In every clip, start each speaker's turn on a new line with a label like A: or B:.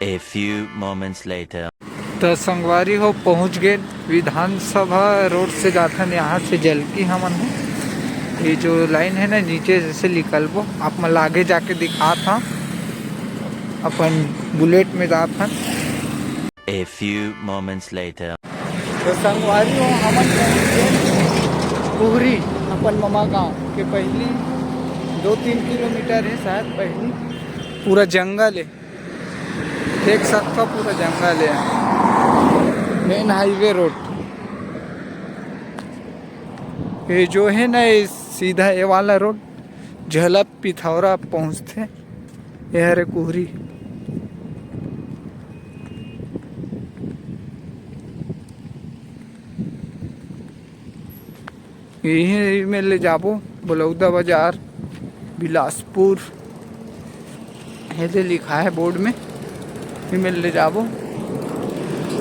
A: A few moments later.
B: तो संगवारी हो पहुँच गए विधानसभा रोड से जाथन, यहाँ से जलकी हमन है। ये जो लाइन है ना नीचे जैसे निकलबो, आप मन आगे जाके दिखा था अपन बुलेट में जाथन।
A: A few moments later.
B: तो संगवारी हो हमन पुहरी अपन मामा गाँव के पहली 2-3 किलोमीटर है शायद, पहली पूरा जंगल है, देख सकता पूरा जंगल है, मेन हाईवे रोड। ये जो है ना, ये सीधा ये वाला रोड झलप पिथौरा पहुँचते, ये हरे कुहरी। यही में ले जाबो बलौदा बाजार, बिलासपुर, ऐसे लिखा है बोर्ड में, ये में ले जाबो।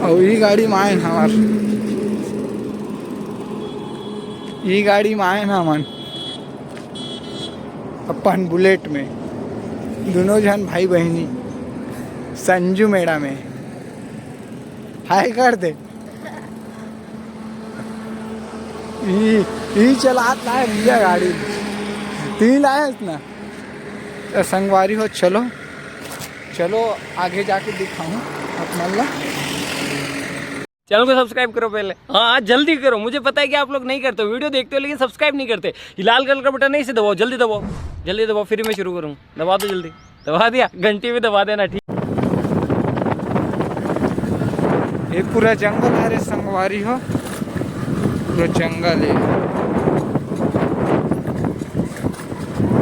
B: और ये गाड़ी में आए हमार, ये गाड़ी में आए ना मन अपन बुलेट में, दोनों जन भाई बहनी, संजू मेड़ा में हाय कर दे। ये चलात लाए भैया गाड़ी, तीन लाए ना। तो संगवारी हो, चलो चलो आगे जाके दिखाऊं आप मन ला।
C: चैनल को सब्सक्राइब करो पहले, हाँ जल्दी करो। मुझे पता है कि आप लोग नहीं करते हो, वीडियो देखते हो लेकिन सब्सक्राइब नहीं करते। ये लाल कलर का बटन नहीं से दबाओ, जल्दी दबाओ, जल्दी दबाओ, फिर मैं शुरू करूँ। दबा दो जल्दी, दबा दिया, घंटी भी दबा देना, ठीक।
B: ये पूरा जंगल है रे संगवारी हो, पूरा जंगल है।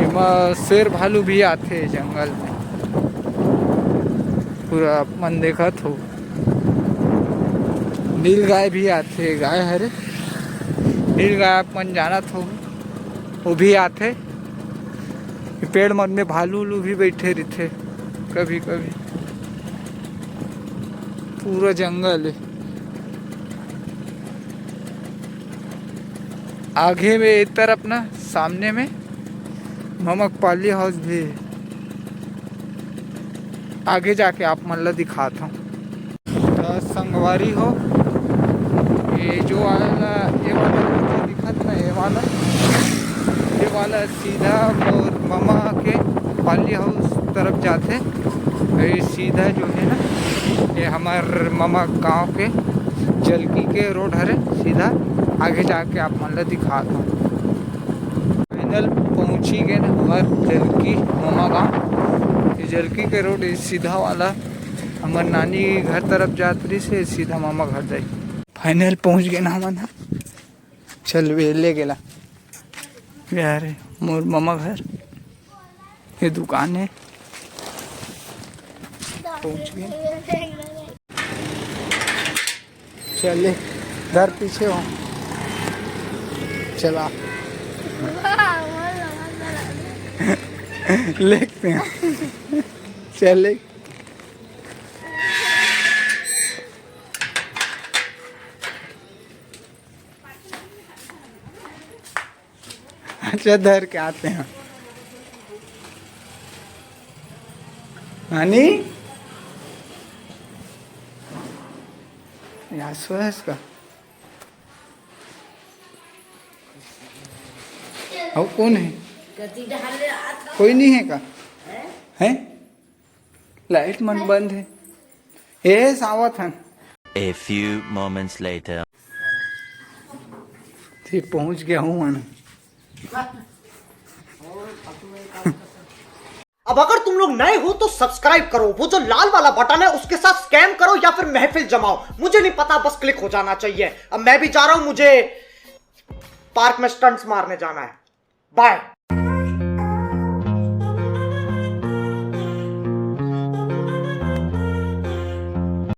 B: इमा शेर भालू भी आते हैं जंगल में, पूरा मन देखा तो। नील गाय भी आते, गाय हरे नील गाय अपन जाना तो वो भी आते। पेड़ मन में भालू उलू भी बैठे रहते कभी कभी, पूरा जंगल है। आगे में एक तरफ ना, सामने में ममक पाली हाउस भी है, आगे जाके आप मन ला दिखाता हूँ। तो संगवारी हो, ये जो वाला, ये वाला जो दिखत ना, ये वाला सीधा और मामा के पाली हाउस तरफ जाते। ये सीधा जो है ना, ये हमारे मामा गांव के जलकी के रोड हरे, सीधा आगे जाके आप मन ला दिखाता हूँ। फाइनल पहुँची गए ना हमारे जलकी मामा गाँव। जलकी के रोड सीधा वाला हमार नानी घर तरफ जातरी से सीधा मामा घर जाए। फाइनल पहुँच गए ना हमन। चल वेले गेला यार, मोर मामा घर, ये दुकान है, पहुँच गए। चले घर पीछे हो, चला लेते हैं, चले। अच्छा धर के आते हैं नानी, यहाँ सो है इसका। और कौन है? कोई नहीं है का? है? लाइट मन बंद है। ये सावत है।
A: A few moments later.
B: ठीक पहुंच गया हूँ मैं।
D: अब अगर तुम लोग नए हो तो सब्सक्राइब करो, वो जो लाल वाला बटन है उसके साथ स्कैम करो या फिर महफिल जमाओ, मुझे नहीं पता, बस क्लिक हो जाना चाहिए। अब मैं भी जा रहा हूं, मुझे पार्क में स्टंट्स मारने जाना है। बाय।